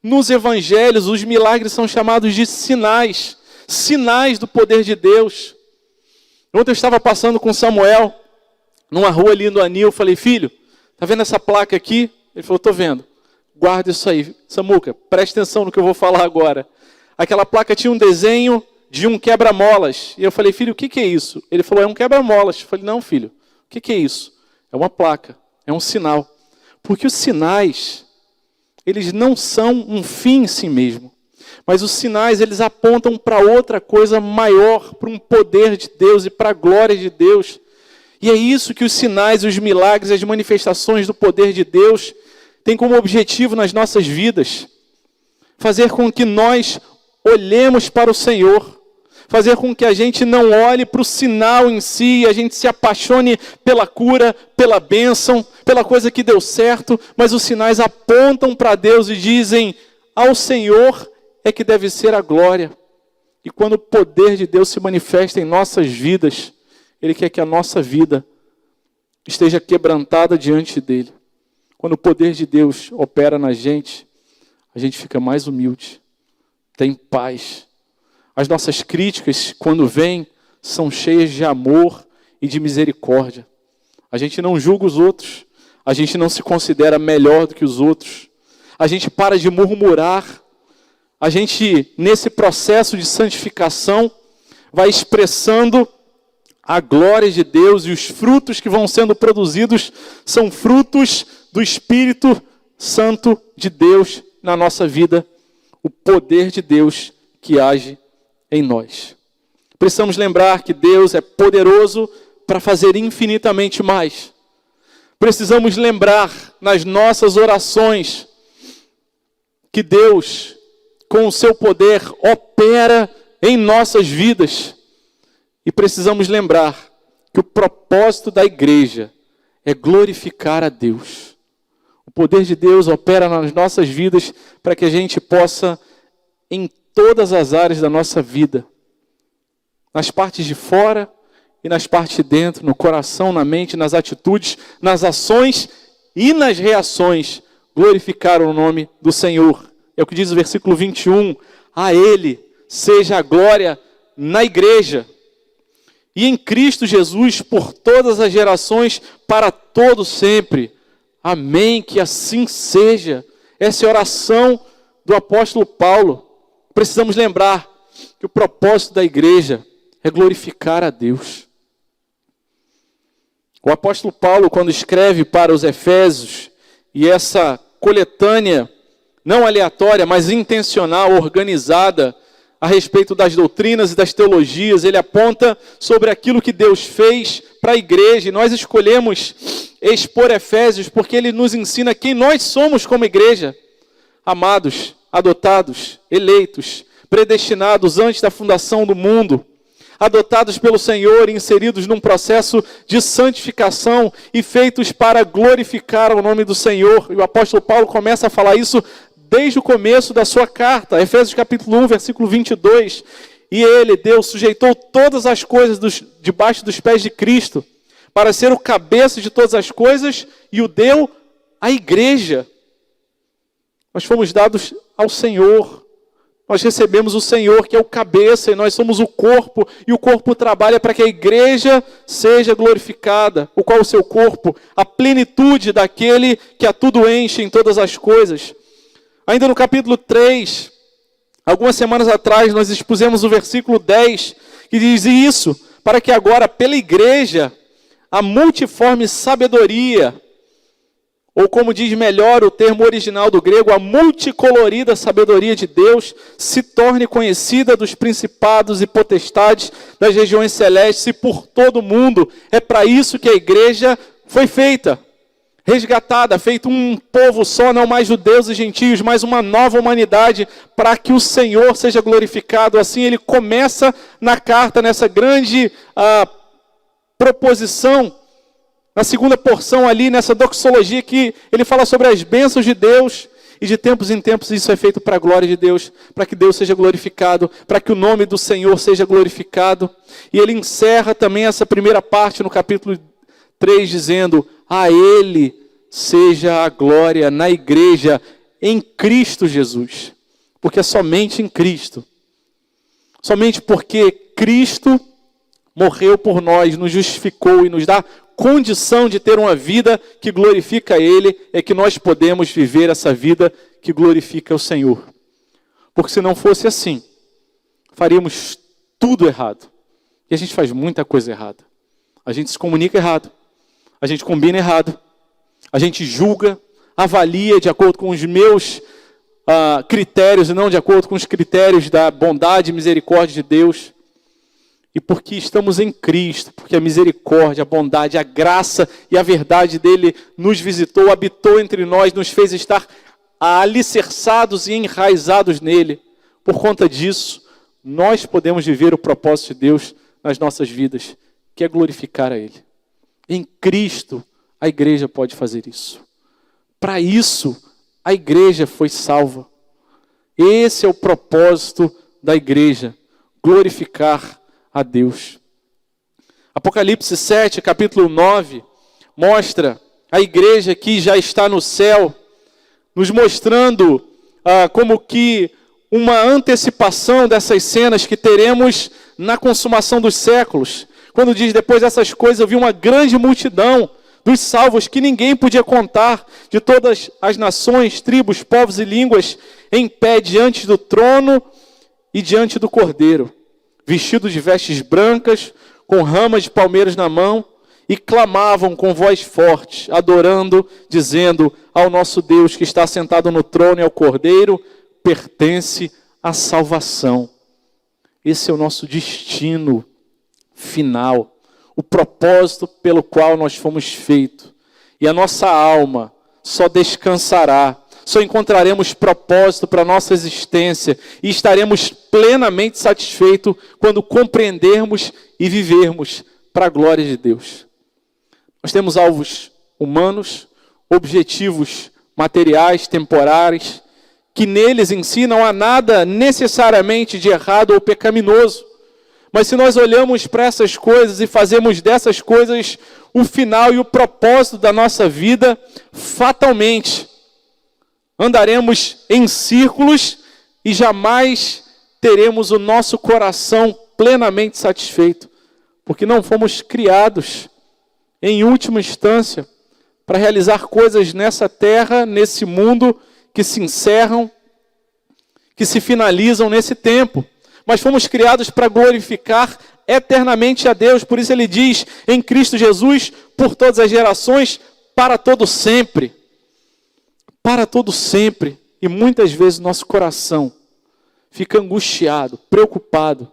Nos evangelhos, os milagres são chamados de sinais. Sinais do poder de Deus. Ontem eu estava passando com Samuel, numa rua ali no Anil, eu falei, filho, tá vendo essa placa aqui? Ele falou, tô vendo. Guarda isso aí. Samuca, preste atenção no que eu vou falar agora. Aquela placa tinha um desenho de um quebra-molas. E eu falei, filho, o que é isso? Ele falou, é um quebra-molas. Eu falei, não, filho, o que é isso? É uma placa, é um sinal. Porque os sinais, eles não são um fim em si mesmo. Mas os sinais, eles apontam para outra coisa maior, para um poder de Deus e para a glória de Deus. E é isso que os sinais, os milagres, as manifestações do poder de Deus têm como objetivo nas nossas vidas. Fazer com que nós olhemos para o Senhor. Fazer com que a gente não olhe para o sinal em si, a gente se apaixone pela cura, pela bênção, pela coisa que deu certo, mas os sinais apontam para Deus e dizem, ao Senhor é que deve ser a glória. E quando o poder de Deus se manifesta em nossas vidas, Ele quer que a nossa vida esteja quebrantada diante dEle. Quando o poder de Deus opera na gente, a gente fica mais humilde, tem paz. As nossas críticas, quando vêm, são cheias de amor e de misericórdia. A gente não julga os outros. A gente não se considera melhor do que os outros. A gente para de murmurar. A gente, nesse processo de santificação, vai expressando a glória de Deus, e os frutos que vão sendo produzidos são frutos do Espírito Santo de Deus na nossa vida. O poder de Deus que age em nós. Precisamos lembrar que Deus é poderoso para fazer infinitamente mais. Precisamos lembrar nas nossas orações que Deus, com o seu poder, opera em nossas vidas. E precisamos lembrar que o propósito da igreja é glorificar a Deus. O poder de Deus opera nas nossas vidas para que a gente possa, em todas as áreas da nossa vida, nas partes de fora e nas partes de dentro, no coração, na mente, nas atitudes, nas ações e nas reações, glorificar o nome do Senhor. É o que diz o versículo 21, a Ele seja a glória na igreja e em Cristo Jesus por todas as gerações, para todo sempre. Amém, que assim seja. Essa é a oração do apóstolo Paulo. Precisamos lembrar que o propósito da igreja é glorificar a Deus. O apóstolo Paulo, quando escreve para os Efésios, e essa coletânea, não aleatória, mas intencional, organizada, a respeito das doutrinas e das teologias, ele aponta sobre aquilo que Deus fez para a igreja. E nós escolhemos expor Efésios porque ele nos ensina quem nós somos como igreja. Amados, adotados, eleitos, predestinados antes da fundação do mundo, adotados pelo Senhor e inseridos num processo de santificação e feitos para glorificar o nome do Senhor. E o apóstolo Paulo começa a falar isso desde o começo da sua carta, Efésios capítulo 1, versículo 22. E ele, Deus, sujeitou todas as coisas debaixo dos pés de Cristo, para ser o cabeça de todas as coisas, e o deu à igreja. Nós fomos dados ao Senhor, Nós recebemos o Senhor, que é o cabeça, e nós somos o corpo, e o corpo trabalha para que a igreja seja glorificada, o qual o seu corpo, a plenitude daquele que a tudo enche em todas as coisas. Ainda no capítulo 3, algumas semanas atrás, nós expusemos o versículo 10, que diz isso, para que agora, pela igreja, a multiforme sabedoria, ou como diz melhor o termo original do grego, a multicolorida sabedoria de Deus, se torne conhecida dos principados e potestades das regiões celestes e por todo o mundo. É para isso que a igreja foi feita, resgatada, feito um povo só, não mais judeus e gentios, mas uma nova humanidade, para que o Senhor seja glorificado. Assim ele começa na carta, nessa grande proposição, na segunda porção ali, nessa doxologia, que ele fala sobre as bênçãos de Deus, e de tempos em tempos isso é feito para a glória de Deus, para que Deus seja glorificado, para que o nome do Senhor seja glorificado. E ele encerra também essa primeira parte no capítulo 3, dizendo: a Ele seja a glória na igreja, em Cristo Jesus. Porque é somente em Cristo, somente porque Cristo morreu por nós, nos justificou e nos dá condição de ter uma vida que glorifica a Ele, é que nós podemos viver essa vida que glorifica o Senhor. Porque se não fosse assim, faríamos tudo errado. E a gente faz muita coisa errada. A gente se comunica errado, a gente combina errado, a gente julga, avalia de acordo com os meus critérios e não de acordo com os critérios da bondade e misericórdia de Deus. E porque estamos em Cristo, porque a misericórdia, a bondade, a graça e a verdade dele nos visitou, habitou entre nós, nos fez estar alicerçados e enraizados nele. Por conta disso, nós podemos viver o propósito de Deus nas nossas vidas, que é glorificar a Ele. Em Cristo, a igreja pode fazer isso. Para isso, a igreja foi salva. Esse é o propósito da igreja, glorificar a Deus. Apocalipse 7, capítulo 9, mostra a igreja que já está no céu, nos mostrando como que uma antecipação dessas cenas que teremos na consumação dos séculos. Quando diz: depois dessas coisas eu vi uma grande multidão dos salvos que ninguém podia contar, de todas as nações, tribos, povos e línguas, em pé diante do trono e diante do Cordeiro, vestidos de vestes brancas, com ramas de palmeiras na mão, e clamavam com voz forte, adorando, dizendo: ao nosso Deus que está sentado no trono e ao Cordeiro, pertence a salvação. Esse é o nosso destino final, o propósito pelo qual nós fomos feitos. E a nossa alma só descansará, só encontraremos propósito para a nossa existência e estaremos plenamente satisfeitos quando compreendermos e vivermos para a glória de Deus. Nós temos alvos humanos, objetivos materiais, temporários, que neles em si não há nada necessariamente de errado ou pecaminoso. Mas se nós olhamos para essas coisas e fazemos dessas coisas o final e o propósito da nossa vida, fatalmente andaremos em círculos e jamais teremos o nosso coração plenamente satisfeito, porque não fomos criados, em última instância, para realizar coisas nessa terra, nesse mundo, que se encerram, que se finalizam nesse tempo. Mas fomos criados para glorificar eternamente a Deus. Por isso ele diz: em Cristo Jesus, por todas as gerações, para todo sempre. Para todo sempre. E muitas vezes nosso coração fica angustiado, preocupado.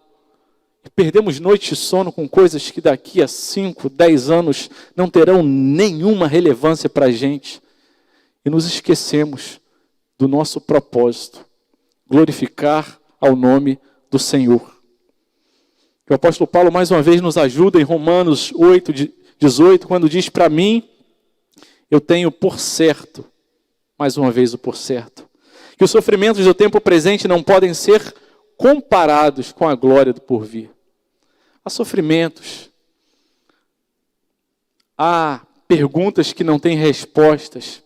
E perdemos noite de sono com coisas que daqui a 5, 10 anos não terão nenhuma relevância para a gente. E nos esquecemos do nosso propósito: glorificar ao nome do Senhor. O apóstolo Paulo mais uma vez nos ajuda em Romanos 8, 18, quando diz: para mim, eu tenho por certo, mais uma vez o por certo, que os sofrimentos do tempo presente não podem ser comparados com a glória do porvir. Há sofrimentos, há perguntas que não têm respostas,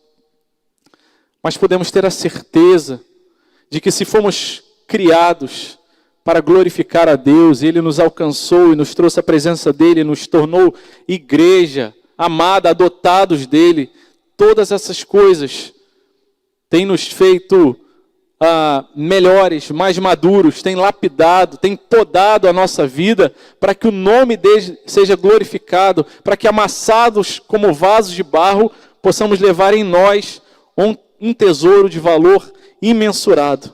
mas podemos ter a certeza de que se formos criados para glorificar a Deus. Ele nos alcançou e nos trouxe a presença dele, nos tornou igreja, amada, adotados dele. Todas essas coisas têm nos feito melhores, mais maduros, têm lapidado, têm podado a nossa vida para que o nome dele seja glorificado, para que amassados como vasos de barro, possamos levar em nós um tesouro de valor imensurável.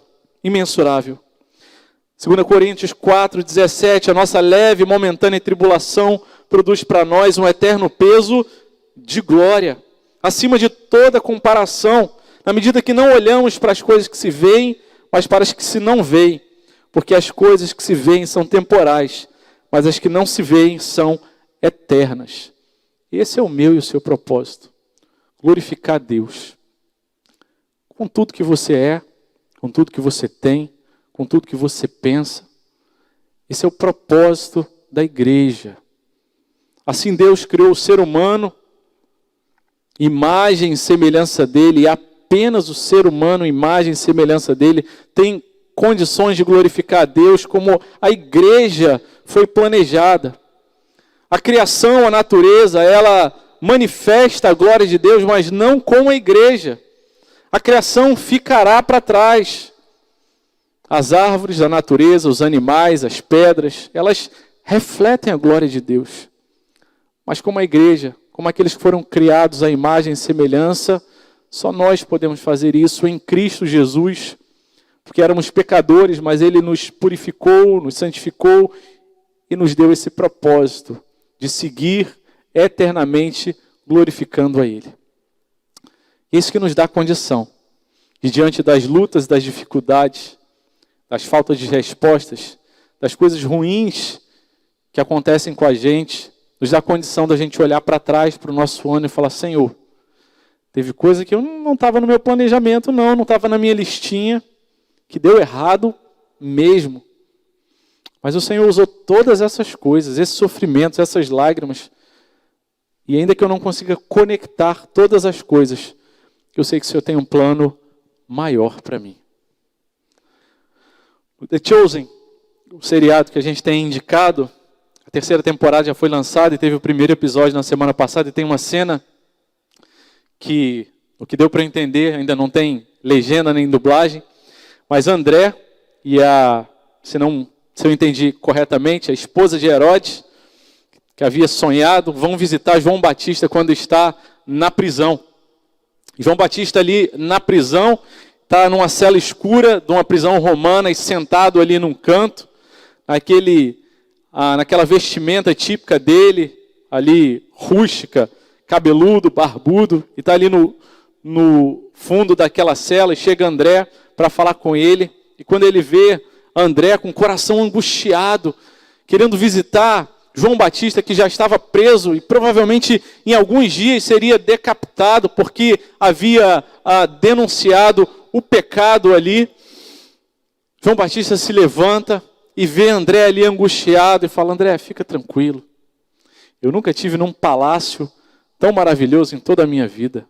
2 Coríntios 4:17, a nossa leve e momentânea tribulação produz para nós um eterno peso de glória, acima de toda comparação, na medida que não olhamos para as coisas que se veem, mas para as que se não veem, porque as coisas que se veem são temporais, mas as que não se veem são eternas. Esse é o meu e o seu propósito, glorificar a Deus, com tudo que você é, com tudo que você tem, com tudo que você pensa. Esse é o propósito da igreja. Assim Deus criou o ser humano, imagem e semelhança dele, e apenas o ser humano, imagem e semelhança dele, tem condições de glorificar a Deus, como a igreja foi planejada. A criação, a natureza, ela manifesta a glória de Deus, mas não como a igreja. A criação ficará para trás. As árvores da natureza, os animais, as pedras, elas refletem a glória de Deus. Mas como a igreja, como aqueles que foram criados à imagem e semelhança, só nós podemos fazer isso em Cristo Jesus, porque éramos pecadores, mas Ele nos purificou, nos santificou e nos deu esse propósito de seguir eternamente glorificando a Ele. Isso que nos dá condição de, diante das lutas, das dificuldades, das faltas de respostas, das coisas ruins que acontecem com a gente, nos dá condição da gente olhar para trás, para o nosso ano e falar: Senhor, teve coisa que eu não estava no meu planejamento, não estava na minha listinha, que deu errado mesmo. Mas o Senhor usou todas essas coisas, esses sofrimentos, essas lágrimas, e ainda que eu não consiga conectar todas as coisas, eu sei que o Senhor tem um plano maior para mim. O The Chosen, o seriado que a gente tem indicado, a terceira temporada já foi lançada e teve o primeiro episódio na semana passada, e tem uma cena que, o que deu para entender, ainda não tem legenda nem dublagem, mas André e se eu entendi corretamente, a esposa de Herodes, que havia sonhado, vão visitar João Batista quando está na prisão. João Batista ali na prisão, está numa cela escura de uma prisão romana e sentado ali num canto, naquela vestimenta típica dele, ali rústica, cabeludo, barbudo, e está ali no fundo daquela cela, e chega André para falar com ele, e quando ele vê André com o coração angustiado, querendo visitar João Batista, que já estava preso e provavelmente em alguns dias seria decapitado, porque havia denunciado o pecado ali, João Batista se levanta e vê André ali angustiado e fala: André, fica tranquilo, eu nunca tive num palácio tão maravilhoso em toda a minha vida.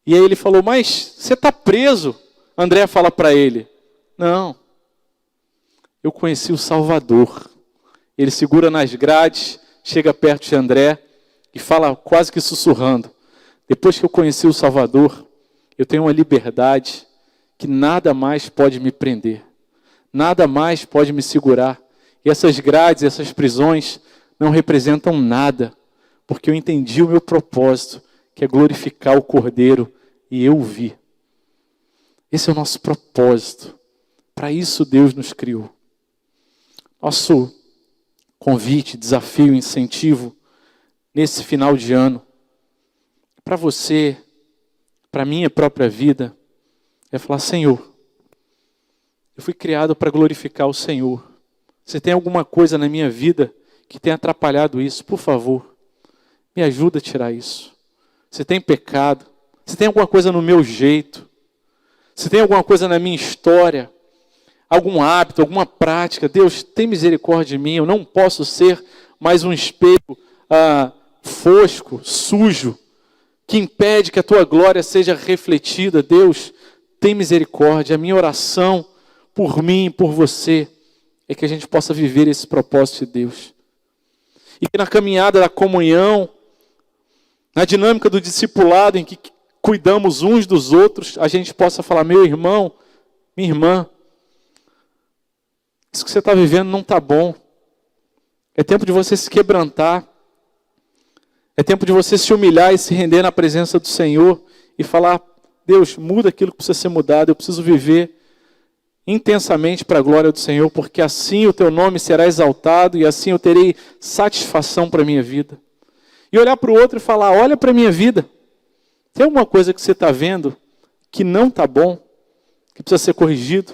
E aí ele falou: mas você está preso? André fala para ele: não, eu conheci o Salvador. Ele segura nas grades, chega perto de André e fala quase que sussurrando: depois que eu conheci o Salvador, eu tenho uma liberdade que nada mais pode me prender, nada mais pode me segurar. E essas grades, essas prisões não representam nada, porque eu entendi o meu propósito, que é glorificar o Cordeiro, e eu o vi. Esse é o nosso propósito. Para isso Deus nos criou. Nosso convite, desafio, incentivo nesse final de ano, para você, para a minha própria vida, é falar: Senhor, eu fui criado para glorificar o Senhor. Se tem alguma coisa na minha vida que tenha atrapalhado isso, por favor, me ajuda a tirar isso. Se tem pecado, se tem alguma coisa no meu jeito, se tem alguma coisa na minha história, algum hábito, alguma prática, Deus, tem misericórdia de mim, eu não posso ser mais um espelho fosco, sujo, que impede que a tua glória seja refletida. Deus, tem misericórdia. A minha oração por mim, por você, é que a gente possa viver esse propósito de Deus. E que na caminhada da comunhão, na dinâmica do discipulado, em que cuidamos uns dos outros, a gente possa falar: meu irmão, minha irmã, isso que você está vivendo não está bom. É tempo de você se quebrantar. É tempo de você se humilhar e se render na presença do Senhor e falar: Deus, muda aquilo que precisa ser mudado, eu preciso viver intensamente para a glória do Senhor, porque assim o teu nome será exaltado e assim eu terei satisfação para a minha vida. E olhar para o outro e falar: olha para a minha vida. Tem alguma coisa que você está vendo que não está bom, que precisa ser corrigido,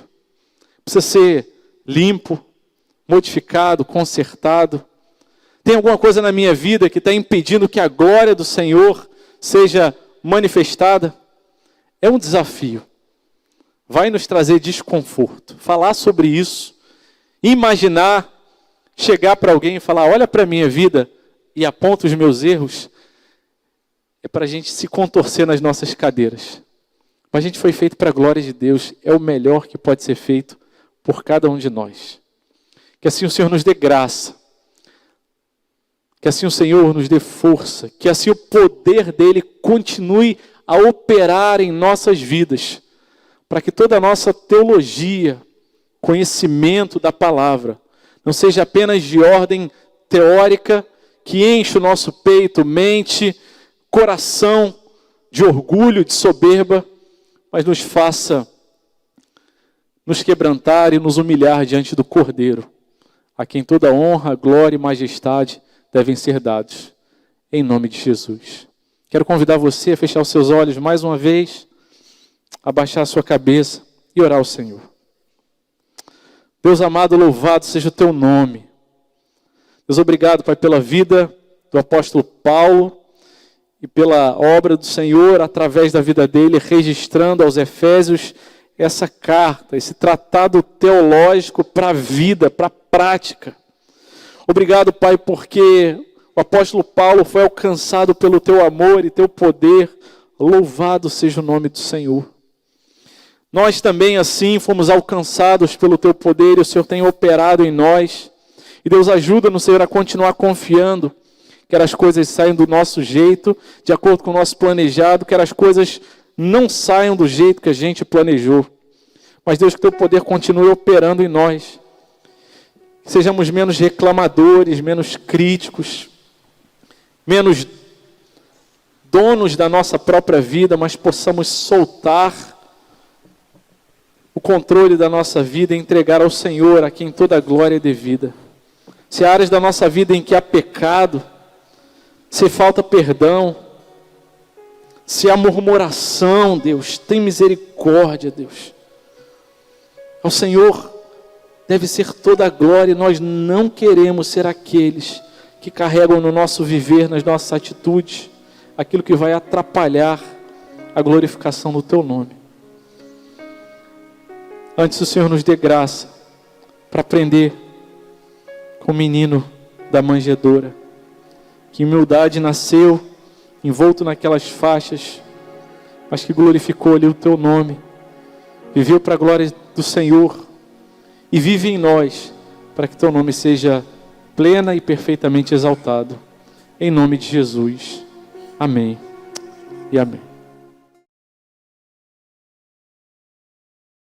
precisa ser limpo, modificado, consertado? Tem alguma coisa na minha vida que está impedindo que a glória do Senhor seja manifestada? É um desafio. Vai nos trazer desconforto. Falar sobre isso, imaginar, chegar para alguém e falar: olha para a minha vida e aponta os meus erros, é para a gente se contorcer nas nossas cadeiras. Mas a gente foi feito para a glória de Deus. É o melhor que pode ser feito por cada um de nós. Que assim o Senhor nos dê graça. Que assim o Senhor nos dê força. Que assim o poder dele continue a operar em nossas vidas. Para que toda a nossa teologia, conhecimento da palavra, não seja apenas de ordem teórica, que enche o nosso peito, mente, coração de orgulho, de soberba, mas nos faça nos quebrantar e nos humilhar diante do Cordeiro, a quem toda honra, glória e majestade devem ser dados, em nome de Jesus. Quero convidar você a fechar os seus olhos mais uma vez, abaixar a sua cabeça e orar ao Senhor. Deus amado, louvado seja o teu nome. Deus, obrigado, Pai, pela vida do apóstolo Paulo e pela obra do Senhor através da vida dele, registrando aos Efésios essa carta, esse tratado teológico para a vida, para a prática. Obrigado, Pai, porque o apóstolo Paulo foi alcançado pelo teu amor e teu poder. Louvado seja o nome do Senhor. Nós também, assim, fomos alcançados pelo teu poder e o Senhor tem operado em nós. E Deus, ajuda-nos, Senhor, a continuar confiando, quer as coisas saiam do nosso jeito, de acordo com o nosso planejado, quer as coisas não saiam do jeito que a gente planejou. Mas, Deus, que teu poder continue operando em nós. Que sejamos menos reclamadores, menos críticos, menos donos da nossa própria vida, mas possamos soltar o controle da nossa vida e entregar ao Senhor, a quem toda a glória é devida. Se há áreas da nossa vida em que há pecado, se falta perdão, se há murmuração, Deus, tem misericórdia, Deus. Ao Senhor deve ser toda a glória, e nós não queremos ser aqueles que carregam no nosso viver, nas nossas atitudes, aquilo que vai atrapalhar a glorificação do teu nome. Antes o Senhor nos dê graça para aprender com o menino da manjedoura, que em humildade nasceu, envolto naquelas faixas, mas que glorificou ali o teu nome, viveu para a glória do Senhor e vive em nós, para que teu nome seja plena e perfeitamente exaltado. Em nome de Jesus. Amém e amém.